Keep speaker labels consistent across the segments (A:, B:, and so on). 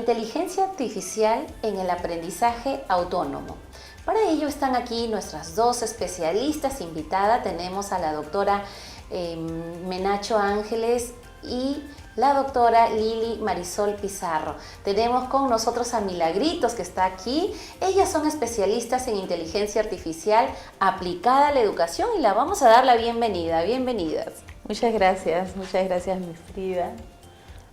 A: inteligencia artificial en el aprendizaje autónomo. Para ello están aquí nuestras dos especialistas invitadas. Tenemos a la doctora Menacho Ángeles y la doctora Lili Marisol Pizarro. Tenemos con nosotros a Milagritos, que está aquí. Ellas son especialistas en inteligencia artificial aplicada a la educación y la vamos a dar la bienvenida. Bienvenidas.
B: Muchas gracias, mi Frida.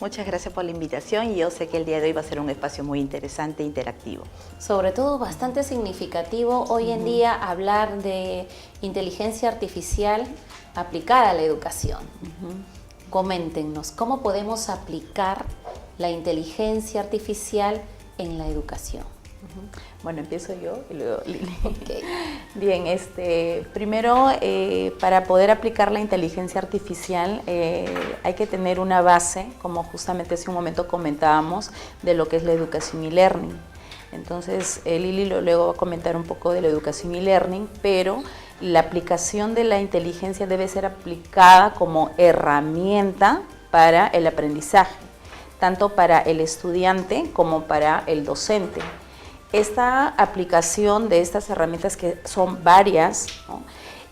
B: Muchas gracias por la invitación y yo sé que el día de hoy va a ser un espacio muy interesante e interactivo.
A: Sobre todo bastante significativo hoy en día hablar de inteligencia artificial aplicada a la educación. Coméntenos, ¿cómo podemos aplicar la inteligencia artificial en la educación?
B: Bueno, empiezo yo y luego Lili.
A: Okay.
B: Bien, primero para poder aplicar la inteligencia artificial hay que tener una base, como justamente hace un momento comentábamos, de lo que es la educación y learning. Entonces, Lili luego va a comentar un poco de la educación y learning, pero la aplicación de la inteligencia debe ser aplicada como herramienta para el aprendizaje, tanto para el estudiante como para el docente. Esta aplicación de estas herramientas, que son varias, ¿no?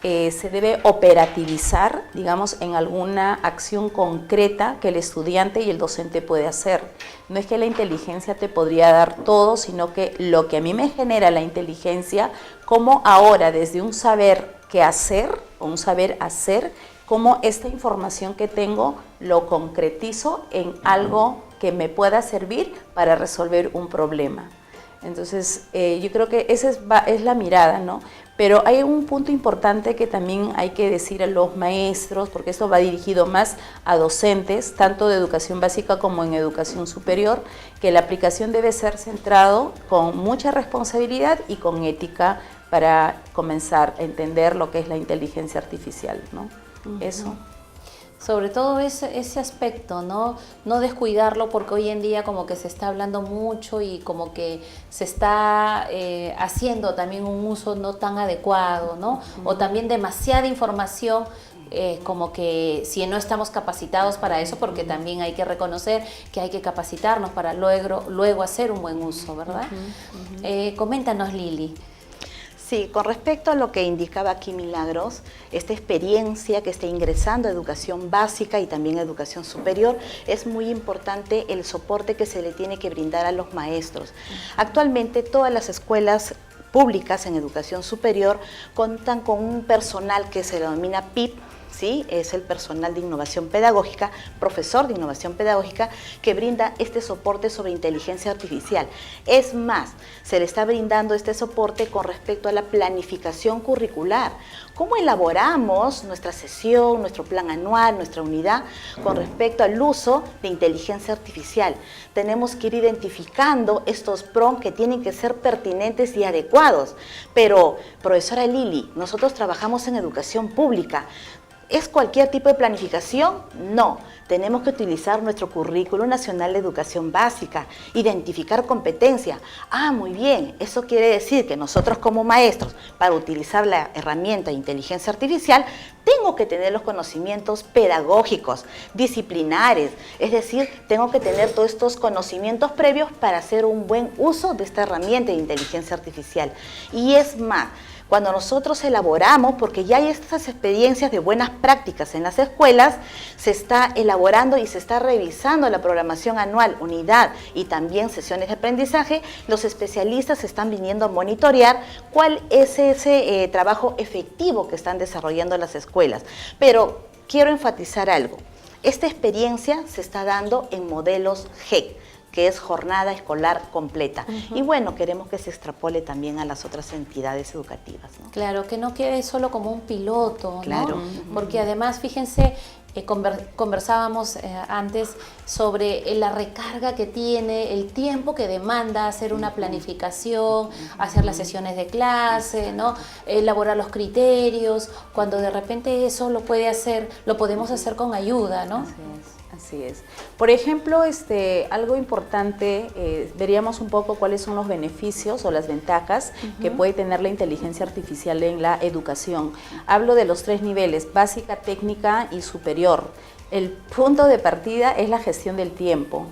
B: Se debe operativizar, digamos, en alguna acción concreta que el estudiante y el docente puede hacer. No es que la inteligencia te podría dar todo, sino que lo que a mí me genera la inteligencia, como ahora desde un saber qué hacer o un saber hacer, cómo esta información que tengo lo concretizo en algo que me pueda servir para resolver un problema. Entonces, yo creo que esa es la mirada, ¿no? Pero hay un punto importante que también hay que decir a los maestros, porque esto va dirigido más a docentes, tanto de educación básica como en educación superior, que la aplicación debe ser centrado con mucha responsabilidad y con ética para comenzar a entender lo que es la inteligencia artificial, ¿no? Eso.
A: Sobre todo ese aspecto, ¿no? No descuidarlo, porque hoy en día como que se está hablando mucho y como que se está haciendo también un uso no tan adecuado, ¿no? O también demasiada información, como que si no estamos capacitados para eso, porque también hay que reconocer que hay que capacitarnos para luego hacer un buen uso, ¿verdad? Coméntanos, Lili.
C: Sí, con respecto a lo que indicaba aquí Milagros, esta experiencia que está ingresando a educación básica y también a educación superior, es muy importante el soporte que se le tiene que brindar a los maestros. Actualmente todas las escuelas públicas en educación superior cuentan con un personal que se denomina PIP, ¿sí? Es el personal de innovación pedagógica, profesor de innovación pedagógica, que brinda este soporte sobre inteligencia artificial. Es más, se le está brindando este soporte con respecto a la planificación curricular. ¿Cómo elaboramos nuestra sesión, nuestro plan anual, nuestra unidad con respecto al uso de inteligencia artificial? Tenemos que ir identificando estos prompts que tienen que ser pertinentes y adecuados. Pero, profesora Lili, nosotros trabajamos en educación pública. ¿Es cualquier tipo de planificación? No. Tenemos que utilizar nuestro Currículo Nacional de Educación Básica, identificar competencia. Ah, muy bien. Eso quiere decir que nosotros como maestros, para utilizar la herramienta de inteligencia artificial, tengo que tener los conocimientos pedagógicos, disciplinares. Es decir, tengo que tener todos estos conocimientos previos para hacer un buen uso de esta herramienta de inteligencia artificial. Y es más, cuando nosotros elaboramos, porque ya hay estas experiencias de buenas prácticas en las escuelas, se está elaborando y se está revisando la programación anual, unidad y también sesiones de aprendizaje, los especialistas están viniendo a monitorear cuál es ese trabajo efectivo que están desarrollando las escuelas. Pero quiero enfatizar algo, esta experiencia se está dando en modelos GEC, que es jornada escolar completa. Y bueno, queremos que se extrapole también a las otras entidades educativas, ¿no?
A: Claro, que no quede solo como un piloto,
C: claro,
A: ¿no? Porque además, fíjense, conversábamos antes sobre la recarga que tiene, el tiempo que demanda hacer una planificación, hacer las sesiones de clase, ¿no? Elaborar los criterios, cuando de repente eso lo podemos hacer con ayuda, ¿no?
B: Así es. Por ejemplo, algo importante, veríamos un poco cuáles son los beneficios o las ventajas que puede tener la inteligencia artificial en la educación. Hablo de los 3 niveles, básica, técnica y superior. El punto de partida es la gestión del tiempo.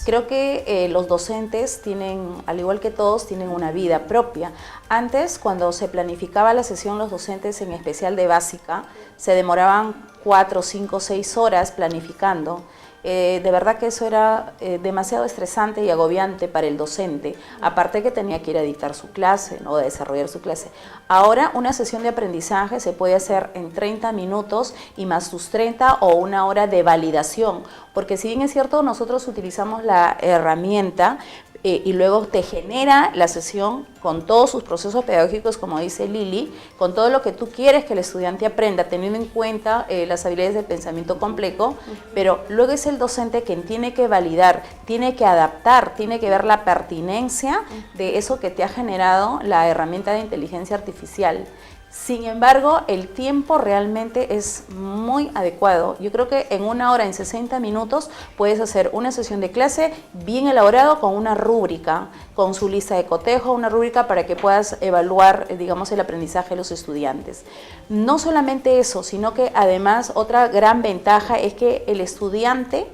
B: Creo que los docentes tienen, al igual que todos, tienen una vida propia. Antes, cuando se planificaba la sesión, los docentes, en especial de básica, se demoraban 4, 5, 6 horas planificando. De verdad que eso era demasiado estresante y agobiante para el docente, aparte que tenía que ir a dictar su clase, ¿no? A desarrollar su clase. Ahora una sesión de aprendizaje se puede hacer en 30 minutos y más sus 30 o una hora de validación, porque si bien es cierto nosotros utilizamos la herramienta, y luego te genera la sesión con todos sus procesos pedagógicos, como dice Lili, con todo lo que tú quieres que el estudiante aprenda, teniendo en cuenta las habilidades del pensamiento complejo, pero luego es el docente quien tiene que validar, tiene que adaptar, tiene que ver la pertinencia de eso que te ha generado la herramienta de inteligencia artificial. Sin embargo, el tiempo realmente es muy adecuado. Yo creo que en una hora, en 60 minutos, puedes hacer una sesión de clase bien elaborado con una rúbrica, con su lista de cotejo, una rúbrica para que puedas evaluar, digamos, el aprendizaje de los estudiantes. No solamente eso, sino que además otra gran ventaja es que el estudiante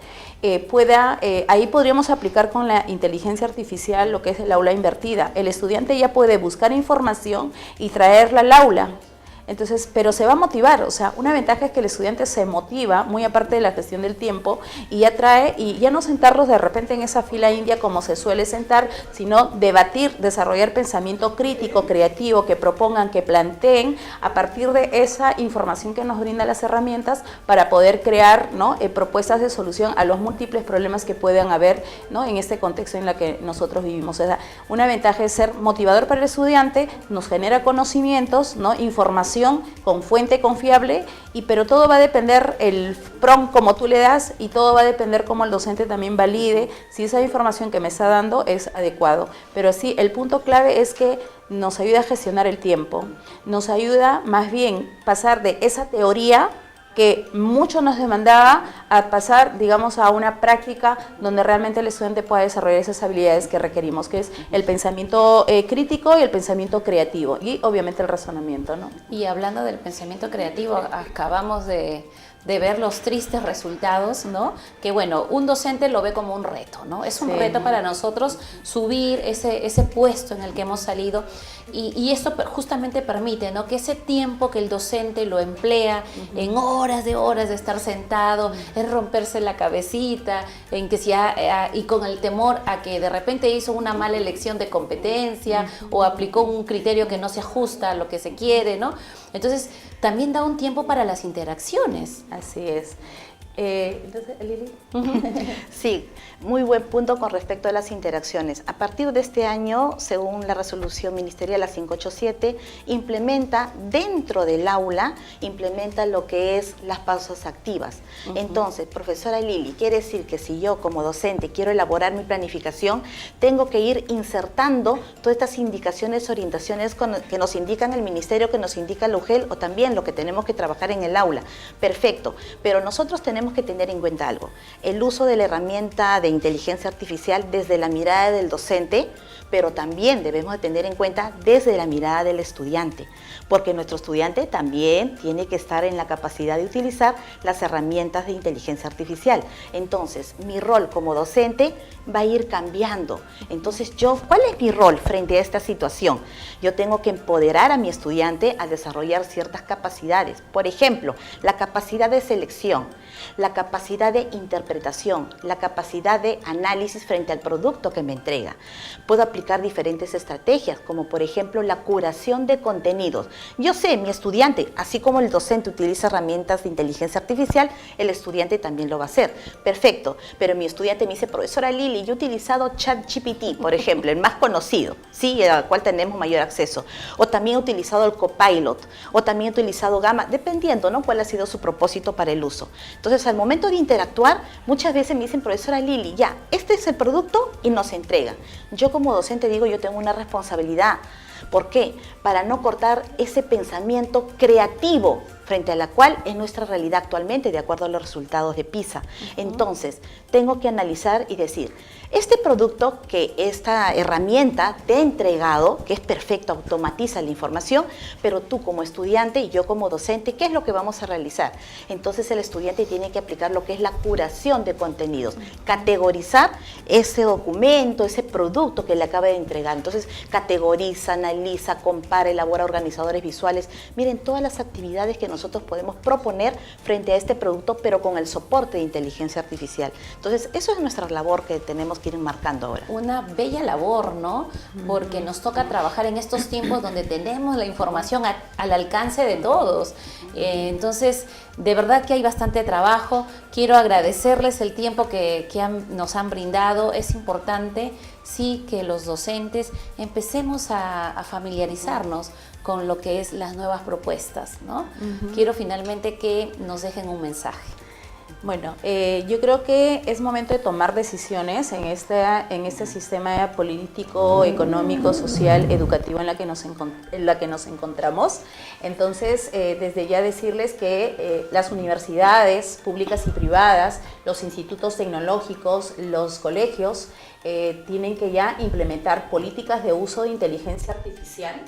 B: ahí podríamos aplicar con la inteligencia artificial lo que es el aula invertida. El estudiante ya puede buscar información y traerla al aula. Entonces, pero se va a motivar, o sea, una ventaja es que el estudiante se motiva, muy aparte de la gestión del tiempo, y ya trae, y ya no sentarlos de repente en esa fila india como se suele sentar, sino debatir, desarrollar pensamiento crítico, creativo, que propongan, que planteen a partir de esa información que nos brindan las herramientas para poder crear, ¿no? Propuestas de solución a los múltiples problemas que puedan haber, ¿no? En este contexto en el que nosotros vivimos. O sea, una ventaja es ser motivador para el estudiante, nos genera conocimientos, ¿no? Información con fuente confiable, pero todo va a depender el prompt como tú le das y todo va a depender cómo el docente también valide si esa información que me está dando es adecuado. Pero sí, el punto clave es que nos ayuda a gestionar el tiempo, nos ayuda más bien pasar de esa teoría que mucho nos demandaba a pasar, digamos, a una práctica donde realmente el estudiante pueda desarrollar esas habilidades que requerimos, que es el pensamiento crítico y el pensamiento creativo, y obviamente el razonamiento, ¿no?
A: Y hablando del pensamiento creativo, acabamos de ver los tristes resultados, ¿no? Que bueno, un docente lo ve como un reto, ¿no? Es un reto para nosotros subir ese puesto en el que hemos salido y esto justamente permite, ¿no? Que ese tiempo que el docente lo emplea en horas de estar sentado, es romperse la cabecita, en que y con el temor a que de repente hizo una mala elección de competencia o aplicó un criterio que no se ajusta a lo que se quiere, ¿no? Entonces, también da un tiempo para las interacciones.
B: Así es. Entonces, Lili.
C: Sí, muy buen punto con respecto a las interacciones. A partir de este año, según la resolución ministerial la 587, implementa dentro del aula, implementa lo que es las pausas activas. Entonces, profesora Lili, quiere decir que si yo como docente quiero elaborar mi planificación, tengo que ir insertando todas estas indicaciones, orientaciones que nos indican el ministerio, que nos indica la UGEL o también lo que tenemos que trabajar en el aula. Perfecto, pero nosotros tenemos que tener en cuenta algo, el uso de la herramienta de inteligencia artificial desde la mirada del docente, pero también debemos de tener en cuenta desde la mirada del estudiante, porque nuestro estudiante también tiene que estar en la capacidad de utilizar las herramientas de inteligencia artificial. Entonces, mi rol como docente va a ir cambiando. Entonces, ¿cuál es mi rol frente a esta situación? Yo tengo que empoderar a mi estudiante a desarrollar ciertas capacidades. Por ejemplo, la capacidad de selección, la capacidad de interpretación, la capacidad de análisis frente al producto que me entrega. Puedo aplicar diferentes estrategias, como por ejemplo la curación de contenidos. Yo sé, mi estudiante, así como el docente utiliza herramientas de inteligencia artificial, el estudiante también lo va a hacer. Perfecto, pero mi estudiante me dice, profesora Lili, yo he utilizado ChatGPT, por ejemplo, el más conocido, ¿sí? Al cual tenemos mayor acceso. O también he utilizado el Copilot, o también he utilizado Gamma, dependiendo, ¿no?, cuál ha sido su propósito para el uso. Entonces, al momento de interactuar, muchas veces me dicen, profesora Lili, ya, este es el producto y nos entrega. Yo como docente digo, yo tengo una responsabilidad. ¿Por qué? Para no cortar ese pensamiento creativo frente a la cual es nuestra realidad actualmente de acuerdo a los resultados de PISA. Entonces, tengo que analizar y decir, este producto que esta herramienta te ha entregado, que es perfecto, automatiza la información, pero tú como estudiante y yo como docente, ¿qué es lo que vamos a realizar? Entonces el estudiante tiene que aplicar lo que es la curación de contenidos, categorizar ese documento, ese producto que le acaba de entregar. Entonces categoriza, analiza, compara, elabora organizadores visuales. Miren todas las actividades que nosotros podemos proponer frente a este producto, pero con el soporte de inteligencia artificial. Entonces eso es nuestra labor que tenemos que ir marcando ahora.
A: Una bella labor, ¿no? Porque nos toca trabajar en estos tiempos donde tenemos la información al alcance de todos. Entonces, de verdad que hay bastante trabajo. Quiero agradecerles el tiempo que nos han brindado. Es importante, sí, que los docentes empecemos a familiarizarnos con lo que es las nuevas propuestas, ¿no? Quiero finalmente que nos dejen un mensaje.
B: Bueno, yo creo que es momento de tomar decisiones en este sistema político, económico, social, educativo en la que nos encontramos. Entonces, desde ya decirles que las universidades públicas y privadas, los institutos tecnológicos, los colegios, tienen que ya implementar políticas de uso de inteligencia artificial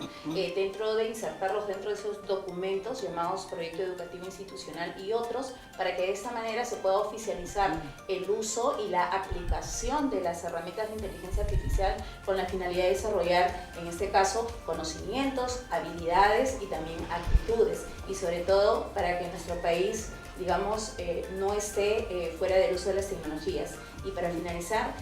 B: insertarlos dentro de esos documentos llamados Proyecto Educativo Institucional y otros, para que de esta manera se pueda oficializar el uso y la aplicación de las herramientas de inteligencia artificial con la finalidad de desarrollar, en este caso, conocimientos, habilidades y también actitudes, y sobre todo para que nuestro país, digamos, no esté fuera del uso de las tecnologías. Y para finalizar,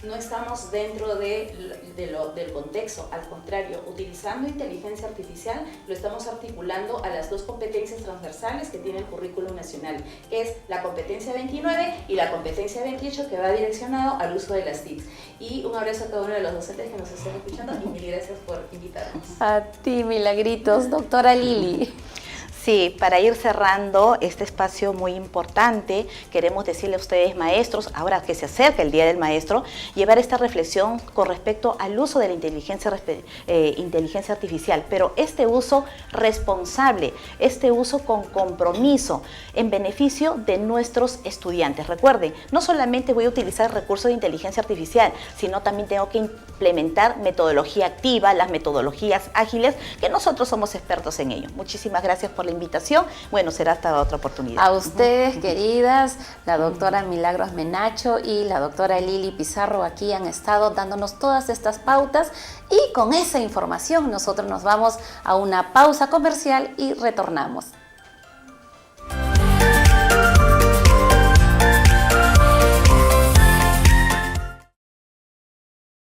B: no estamos dentro del contexto, al contrario, utilizando inteligencia artificial lo estamos articulando a las dos competencias transversales que tiene el currículum nacional, que es la competencia 29 y la competencia 28, que va direccionado al uso de las TICs. Y un abrazo a cada uno de los docentes que nos estén escuchando y mil gracias por invitarnos.
A: A ti, Milagritos. Doctora Lili.
C: Sí, para ir cerrando este espacio muy importante, queremos decirle a ustedes, maestros, ahora que se acerca el Día del Maestro, llevar esta reflexión con respecto al uso de la inteligencia artificial, pero este uso responsable, este uso con compromiso, en beneficio de nuestros estudiantes. Recuerden, no solamente voy a utilizar recursos de inteligencia artificial, sino también tengo que implementar metodología activa, las metodologías ágiles, que nosotros somos expertos en ello. Muchísimas gracias por la invitación. Bueno, será hasta otra oportunidad.
A: A ustedes, queridas, la doctora Milagros Menacho y la doctora Lili Pizarro aquí han estado dándonos todas estas pautas, y con esa información nosotros nos vamos a una pausa comercial y retornamos.